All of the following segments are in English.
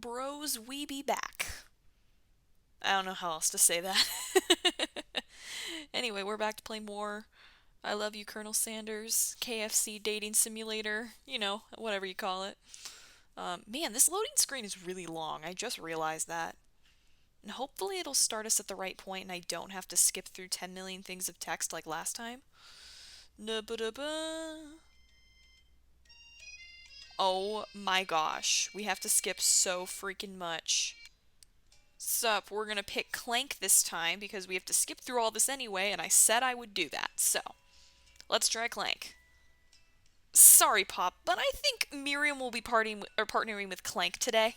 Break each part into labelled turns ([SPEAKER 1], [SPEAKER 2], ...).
[SPEAKER 1] bros, we be back. I don't know how else to say that. Anyway, we're back to play more I Love You, Colonel Sanders, KFC dating simulator, whatever you call it. Man, this loading screen is really long. I just realized that. And hopefully it'll start us at the right point and I don't have to skip through 10 million things of text like last time. Oh my gosh, we have to skip so freaking much. Sup, we're gonna pick Clank this time because we have to skip through all this anyway, and I said I would do that, so let's try Clank. Sorry, Pop, but I think Miriam will be partnering with Clank today.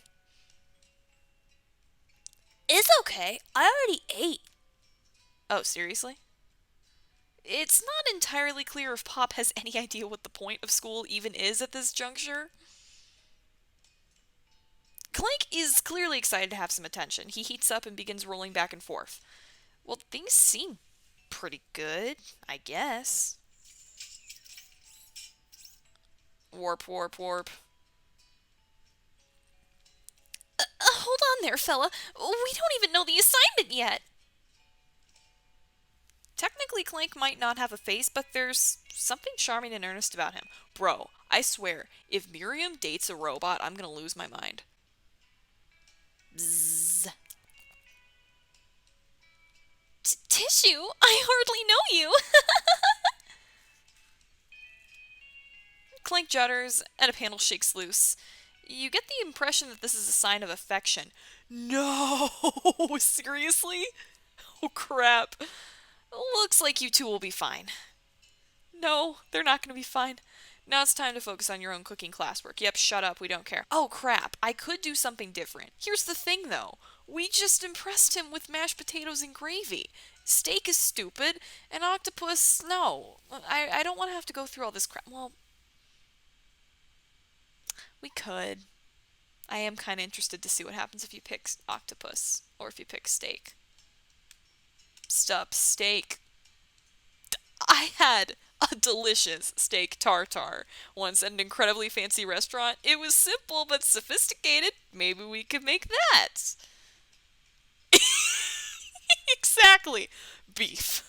[SPEAKER 1] It's okay. I already ate. Oh, seriously? It's not entirely clear if Pop has any idea what the point of school even is at this juncture. Clank is clearly excited to have some attention. He heats up and begins rolling back and forth. Well, things seem pretty good, I guess. Warp, warp, warp. Hold on there, fella. We don't even know the assignment yet. Technically, Clank might not have a face, but there's something charming and earnest about him. Bro, I swear, if Miriam dates a robot, I'm gonna lose my mind. Bzzz. Tissue? I hardly know you! Clank judders, and a panel shakes loose. You get the impression that this is a sign of affection. No! Seriously? Oh crap. Looks like you two will be fine. No, they're not going to be fine. Now it's time to focus on your own cooking classwork. Yep, shut up, we don't care. Oh crap, I could do something different. Here's the thing though. We just impressed him with mashed potatoes and gravy. Steak is stupid, and octopus, no. I don't want to have to go through all this crap. Well, we could. I am kind of interested to see what happens if you pick octopus, or if you pick steak. Stop, steak. I had a delicious steak tartare once at an incredibly fancy restaurant. It was simple but sophisticated. Maybe we could make that. Exactly. Beef.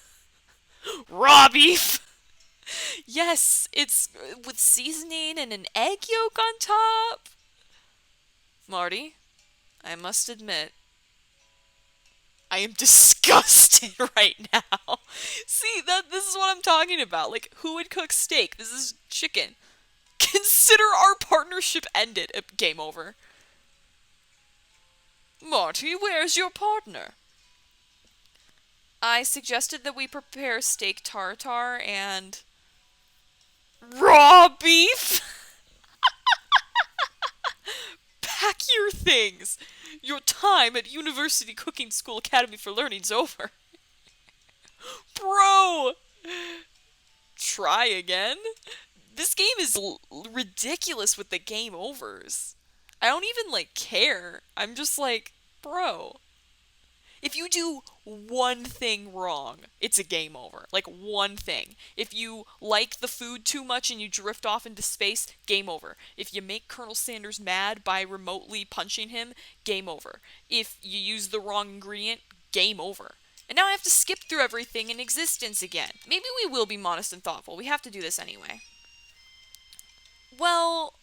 [SPEAKER 1] Raw beef. Yes, it's with seasoning and an egg yolk on top. Marty, I must admit, I am disgusted right now. See, this is what I'm talking about. Like, who would cook steak? This is chicken. Consider our partnership ended. Game over. Marty, where's your partner? I suggested that we prepare steak tartare and raw beef. Pack your things. Your time at University Cooking School Academy for Learning's over. Bro! Try again? This game is ridiculous with the game overs. I don't even, care. I'm just like, bro. If you do one thing wrong, it's a game over. Like, one thing. If you like the food too much and you drift off into space, game over. If you make Colonel Sanders mad by remotely punching him, game over. If you use the wrong ingredient, game over. And now I have to skip through everything in existence again. Maybe we will be modest and thoughtful. We have to do this anyway. Well,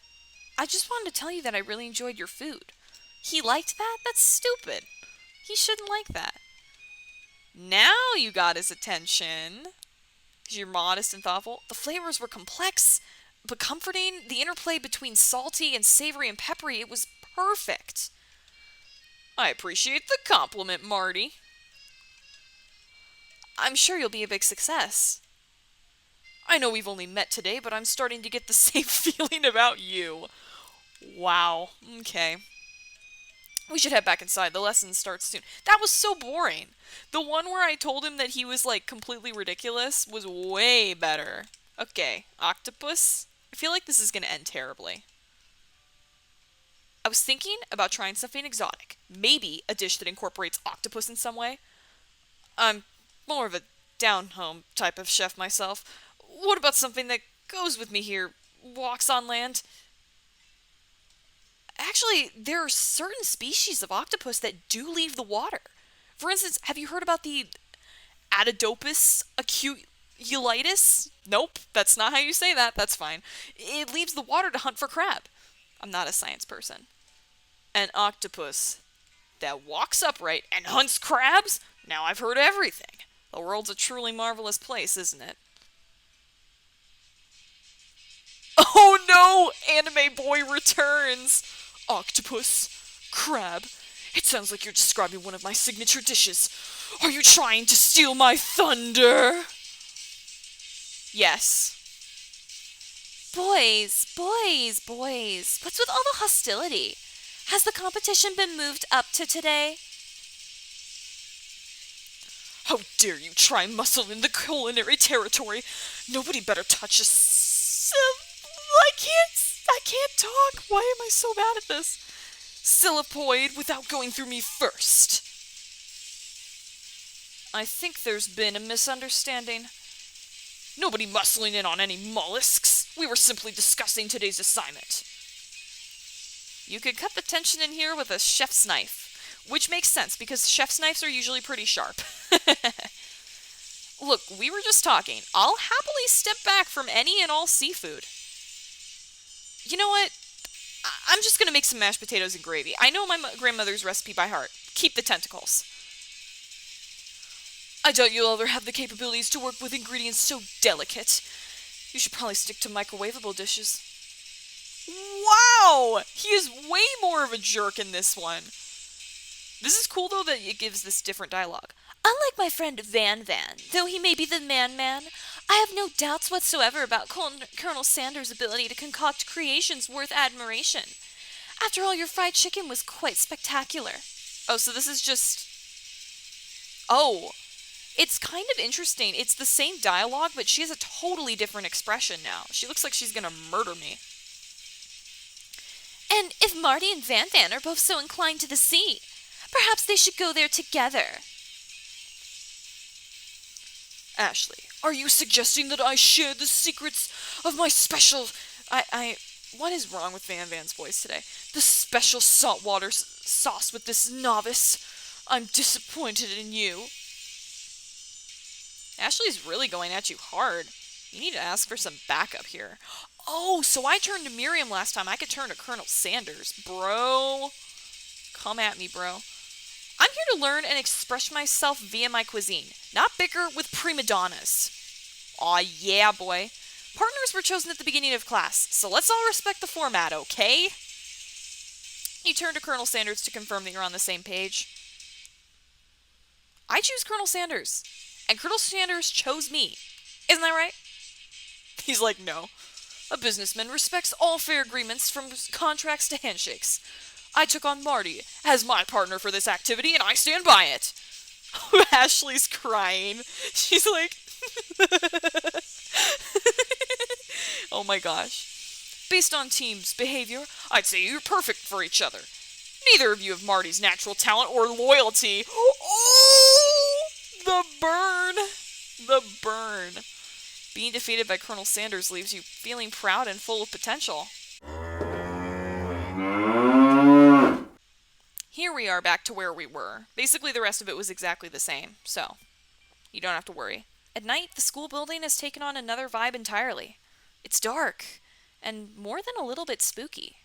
[SPEAKER 1] I just wanted to tell you that I really enjoyed your food. He liked that? That's stupid. He shouldn't like that. Now you got his attention. Because you're modest and thoughtful. The flavors were complex, but comforting. The interplay between salty and savory and peppery, it was perfect. I appreciate the compliment, Marty. I'm sure you'll be a big success. I know we've only met today, but I'm starting to get the same feeling about you. Wow. Okay. We should head back inside. The lesson starts soon. That was so boring. The one where I told him that he was, completely ridiculous was way better. Okay, octopus. I feel like this is going to end terribly. I was thinking about trying something exotic. Maybe a dish that incorporates octopus in some way. I'm more of a down-home type of chef myself. What about something that goes with me here, walks on land? Actually, there are certain species of octopus that do leave the water. For instance, have you heard about the Atodopus aculeitis? Nope, that's not how you say that. That's fine. It leaves the water to hunt for crab. I'm not a science person. An octopus that walks upright and hunts crabs? Now I've heard everything. The world's a truly marvelous place, isn't it? Oh no! Anime boy returns! Octopus. Crab. It sounds like you're describing one of my signature dishes. Are you trying to steal my thunder? Yes. Boys. What's with all the hostility? Has the competition been moved up to today? How dare you try muscle in the culinary territory? Nobody better touch us. I can't talk. Why am I so bad at this? Syllapoid without going through me first. I think there's been a misunderstanding. Nobody muscling in on any mollusks. We were simply discussing today's assignment. You could cut the tension in here with a chef's knife, which makes sense because chef's knives are usually pretty sharp. Look, we were just talking. I'll happily step back from any and all seafood. You know what? I'm just gonna make some mashed potatoes and gravy. I know my grandmother's recipe by heart. Keep the tentacles. I doubt you'll ever have the capabilities to work with ingredients so delicate. You should probably stick to microwavable dishes. Wow! He is way more of a jerk in this one. This is cool, though, that it gives this different dialogue. Unlike my friend Van Van, though he may be the man, I have no doubts whatsoever about Colonel Sanders' ability to concoct creations worth admiration. After all, your fried chicken was quite spectacular. Oh, so this is just... Oh, it's kind of interesting. It's the same dialogue, but she has a totally different expression now. She looks like she's gonna murder me. And if Marty and Van Van are both so inclined to the sea, perhaps they should go there together. Ashley, are you suggesting that I share the secrets of my special... What is wrong with Van Van's voice today? The special saltwater sauce with this novice? I'm disappointed in you. Ashley's really going at you hard. You need to ask for some backup here. Oh, so I turned to Miriam last time. I could turn to Colonel Sanders. Bro. Come at me, bro. I'm here to learn and express myself via my cuisine, not bicker with prima donnas. Aw, yeah, boy. Partners were chosen at the beginning of class, so let's all respect the format, okay? You turn to Colonel Sanders to confirm that you're on the same page. I choose Colonel Sanders, and Colonel Sanders chose me. Isn't that right? He's like, no. A businessman respects all fair agreements from contracts to handshakes. I took on Marty as my partner for this activity, and I stand by it. Ashley's crying. She's like... Oh my gosh. Based on team's behavior, I'd say you're perfect for each other. Neither of you have Marty's natural talent or loyalty. Oh! The burn! The burn. Being defeated by Colonel Sanders leaves you feeling proud and full of potential. Here we are back to where we were. Basically, the rest of it was exactly the same, so you don't have to worry. At night, the school building has taken on another vibe entirely. It's dark, and more than a little bit spooky.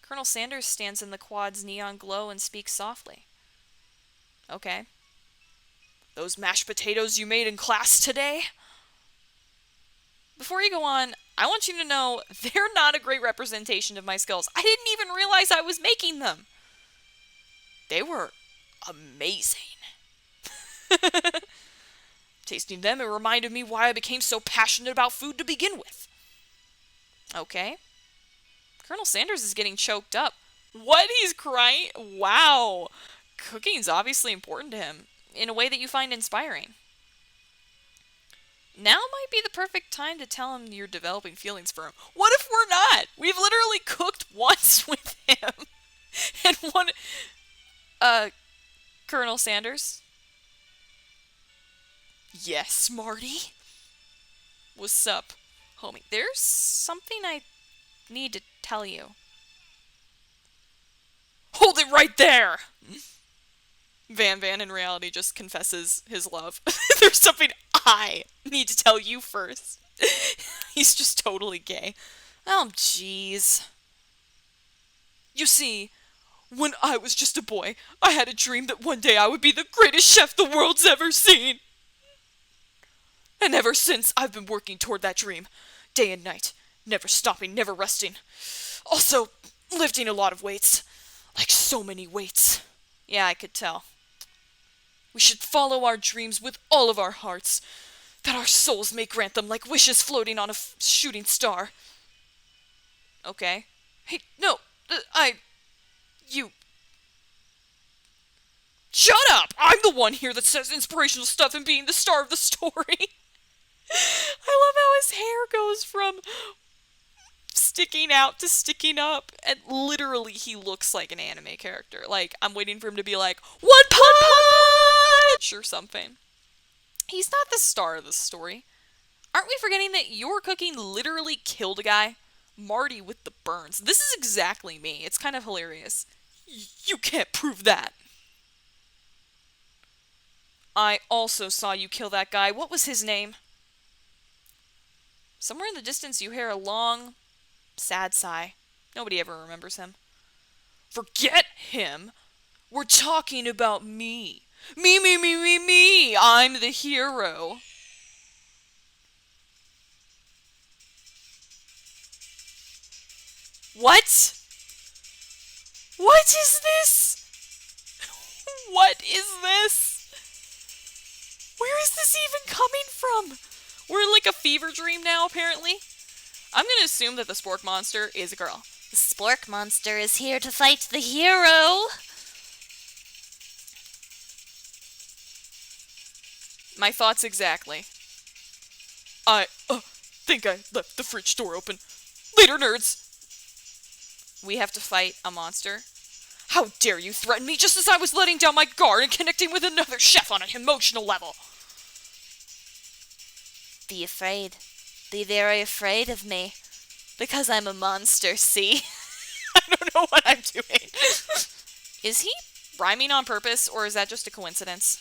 [SPEAKER 1] Colonel Sanders stands in the quad's neon glow and speaks softly. Okay. Those mashed potatoes you made in class today? Before you go on, I want you to know they're not a great representation of my skills. I didn't even realize I was making them. They were amazing. Tasting them, it reminded me why I became so passionate about food to begin with. Okay. Colonel Sanders is getting choked up. What? He's crying? Wow. Cooking's obviously important to him in a way that you find inspiring. Now might be the perfect time to tell him you're developing feelings for him. What if we're not? We've literally cooked once with him. And one... Colonel Sanders? Yes, Marty? What's up, homie? There's something I need to tell you. right there! Van Van in reality just confesses his love. There's something I need to tell you first. He's just totally gay. Oh, jeez. You see, when I was just a boy, I had a dream that one day I would be the greatest chef the world's ever seen. And ever since, I've been working toward that dream. Day and night. Never stopping, never resting. Also, lifting a lot of weights. Like so many weights. Yeah, I could tell. We should follow our dreams with all of our hearts, that our souls may grant them like wishes floating on a shooting star. Okay. Hey, no, you... Shut up! I'm the one here that says inspirational stuff and being the star of the story. I love how his hair goes from sticking out to sticking up, and literally he looks like an anime character. Like, I'm waiting for him to be like, One Punch! Or something. He's not the star of the story. Aren't we forgetting that your cooking literally killed a guy? Marty with the burns. This is exactly me. It's kind of hilarious. You can't prove that. I also saw you kill that guy. What was his name? Somewhere in the distance you hear a long, sad sigh. Nobody ever remembers him. Forget him. We're talking about me. Me. I'm the hero. What? What is this? What is this? Where is this even coming from? We're in like a fever dream now, apparently. I'm gonna assume that the spork monster is a girl. The spork monster is here to fight the hero. My thoughts exactly. I think I left the fridge door open. Later, nerds! We have to fight a monster? How dare you threaten me just as I was letting down my guard and connecting with another chef on an emotional level? Be afraid. Be very afraid of me. Because I'm a monster, see? I don't know what I'm doing. Is he rhyming on purpose, or is that just a coincidence?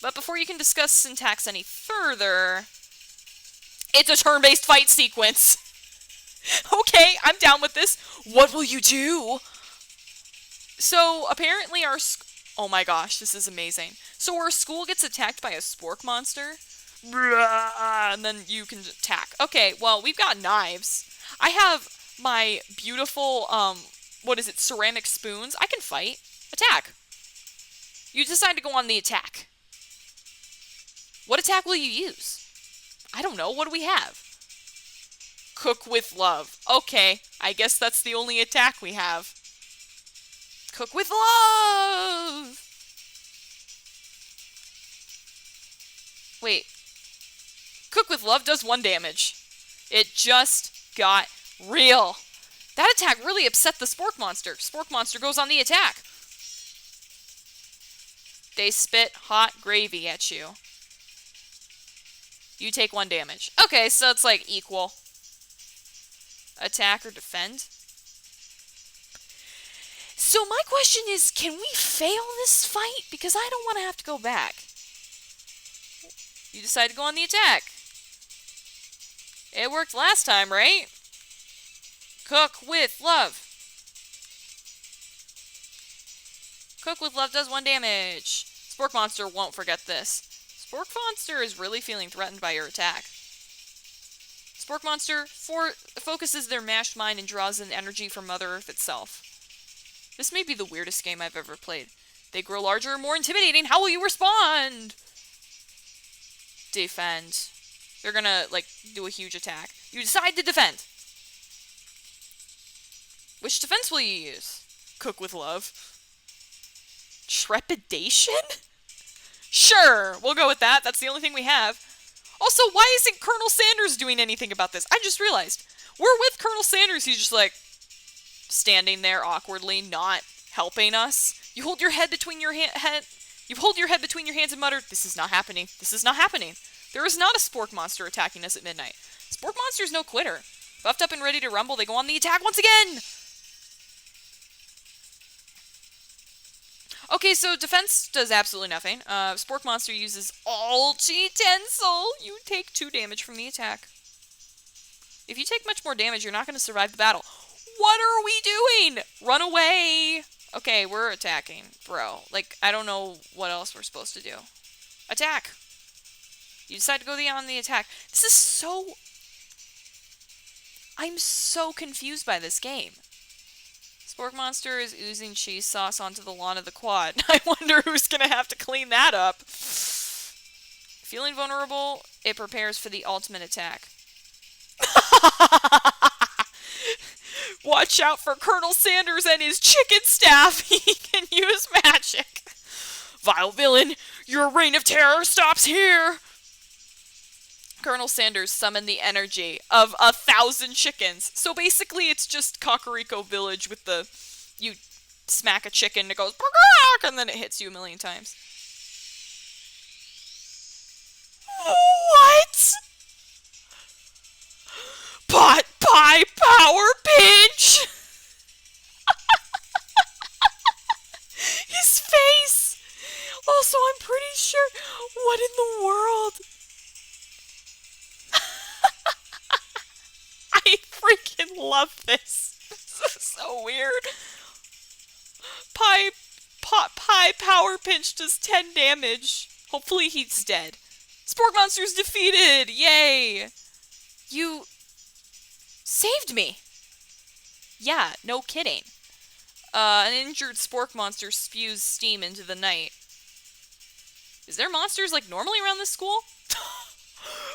[SPEAKER 1] But before you can discuss syntax any further, it's a turn-based fight sequence. Okay, I'm down with this. What will you do? So, apparently oh my gosh, this is amazing. So our school gets attacked by a spork monster, and then you can attack. Okay, well, we've got knives. I have my beautiful, ceramic spoons. I can fight. Attack. You decide to go on the attack. What attack will you use? I don't know. What do we have? Cook with love. Okay, I guess that's the only attack we have. Cook with love! Wait. Cook with love does 1 damage. It just got real. That attack really upset the spork monster. Spork monster goes on the attack. They spit hot gravy at you. You take 1 damage. Okay, so it's like equal. Attack or defend. So my question is, can we fail this fight? Because I don't want to have to go back. You decide to go on the attack. It worked last time, right? Cook with love. Cook with love does 1 damage. Spork monster won't forget this. Spork monster is really feeling threatened by your attack. Spork monster focuses their mashed mind and draws in energy from Mother Earth itself. This may be the weirdest game I've ever played. They grow larger and more intimidating. How will you respond? Defend. They're gonna, do a huge attack. You decide to defend. Which defense will you use? Cook with love. Trepidation? Sure, we'll go with that. That's the only thing we have. Also, why isn't Colonel Sanders doing anything about this? I just realized. We're with Colonel Sanders. He's just standing there awkwardly, not helping us. You hold your head between your You hold your head between your hands and mutter, "This is not happening. This is not happening." There is not a spork monster attacking us at midnight. Spork monster's no quitter. Buffed up and ready to rumble, they go on the attack once again. Okay, so defense does absolutely nothing. Spork Monster uses Ulti Tensile. You take 2 damage from the attack. If you take much more damage, you're not going to survive the battle. What are we doing? Run away. Okay, we're attacking, bro. Like, I don't know what else we're supposed to do. Attack. You decide to go on the attack. This is so... I'm so confused by this game. Spork Monster is oozing cheese sauce onto the lawn of the quad. I wonder who's going to have to clean that up. Feeling vulnerable, it prepares for the ultimate attack. Watch out for Colonel Sanders and his chicken staff. He can use magic. Vile villain, your reign of terror stops here. Colonel Sanders summoned the energy of 1,000 chickens. So basically it's just Kakariko Village with the... You smack a chicken, it goes... And then it hits you 1,000,000 times. What? Pot pie power pinch! His face! Also, I'm pretty sure... What in the world? I freaking love this. This is so weird. Pie power pinch does 10 damage. Hopefully he's dead. Spork Monster's defeated! Yay! You... saved me! Yeah, no kidding. An injured Spork Monster spews steam into the night. Is there monsters like normally around this school?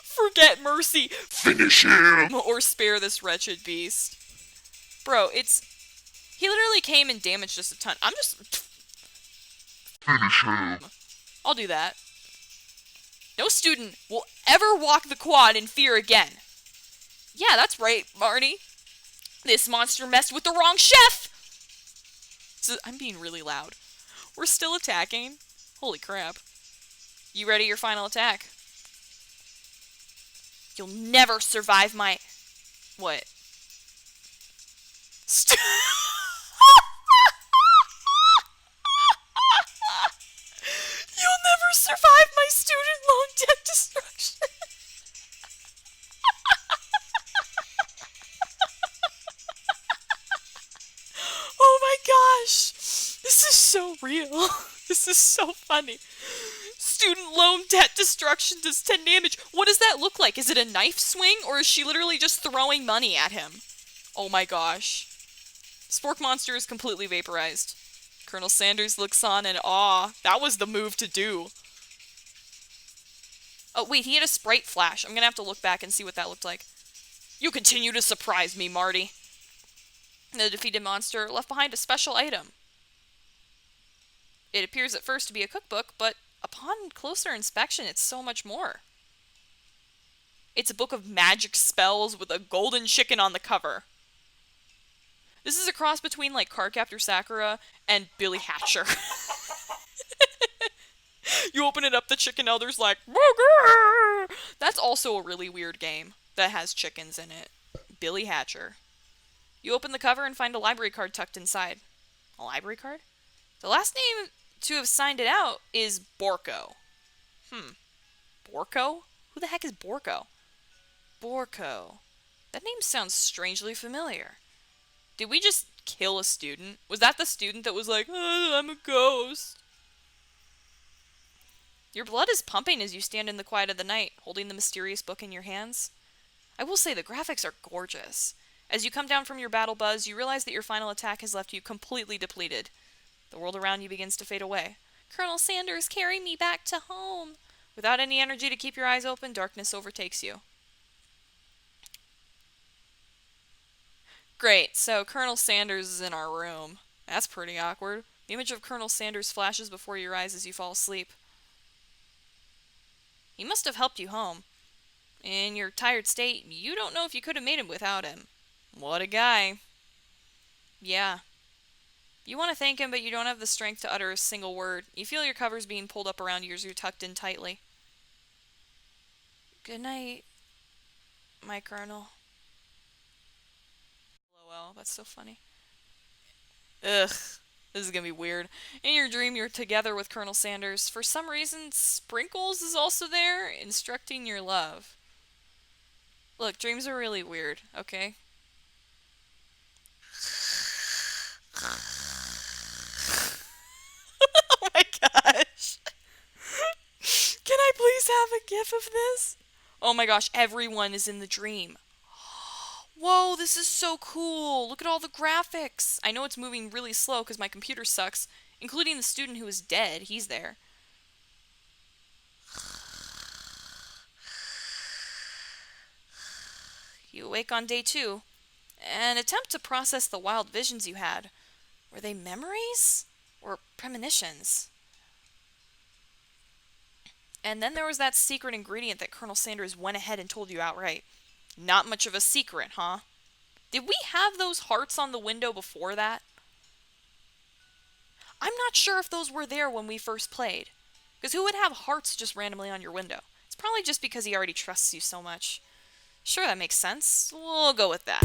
[SPEAKER 1] Forget mercy. Finish him! Or spare this wretched beast. Bro, it's... He literally came and damaged us a ton. I'm just... Finish him. I'll do that. No student will ever walk the quad in fear again. Yeah, that's right, Marty. This monster messed with the wrong chef! So, I'm being really loud. We're still attacking. Holy crap. You ready your final attack? You'll never survive my... What? You'll never survive my student loan debt destruction. Oh my gosh. This is so real. This is so funny. Student loan debt destruction does 10 damage. What does that look like? Is it a knife swing or is she literally just throwing money at him? Oh my gosh. Spork Monster is completely vaporized. Colonel Sanders looks on in awe. That was the move to do. Oh, wait, he had a sprite flash. I'm gonna have to look back and see what that looked like. You continue to surprise me, Marty. The defeated monster left behind a special item. It appears at first to be a cookbook, but upon closer inspection, it's so much more. It's a book of magic spells with a golden chicken on the cover. This is a cross between, like, Cardcaptor Sakura and Billy Hatcher. You open it up, the chicken elder's like, Booger! That's also a really weird game that has chickens in it. Billy Hatcher. You open the cover and find a library card tucked inside. A library card? The last name to have signed it out is Borko. Borko? Who the heck is Borko? Borko. That name sounds strangely familiar. Did we just kill a student? Was that the student that was like, I'm a ghost? Your blood is pumping as you stand in the quiet of the night, holding the mysterious book in your hands. I will say the graphics are gorgeous. As you come down from your battle buzz, you realize that your final attack has left you completely depleted. The world around you begins to fade away. Colonel Sanders, carry me back to home. Without any energy to keep your eyes open, darkness overtakes you. Great, so Colonel Sanders is in our room. That's pretty awkward. The image of Colonel Sanders flashes before your eyes as you fall asleep. He must have helped you home. In your tired state, you don't know if you could have made it without him. What a guy. Yeah. You want to thank him, but you don't have the strength to utter a single word. You feel your covers being pulled up around you as you're tucked in tightly. Good night, my Colonel. LOL, that's so funny. Ugh. This is gonna be weird. In your dream, you're together with Colonel Sanders. For some reason, Sprinkles is also there, instructing your love. Look, dreams are really weird, okay? Oh my gosh. Can I please have a gif of this? Oh my gosh, everyone is in the dream. Whoa, this is so cool. Look at all the graphics. I know it's moving really slow because my computer sucks, including the student who is dead. He's there. You awake on day 2 and attempt to process the wild visions you had. Were they memories or premonitions? And then there was that secret ingredient that Colonel Sanders went ahead and told you outright. Not much of a secret, huh? Did we have those hearts on the window before that? I'm not sure if those were there when we first played. Because who would have hearts just randomly on your window? It's probably just because he already trusts you so much. Sure, that makes sense. We'll go with that.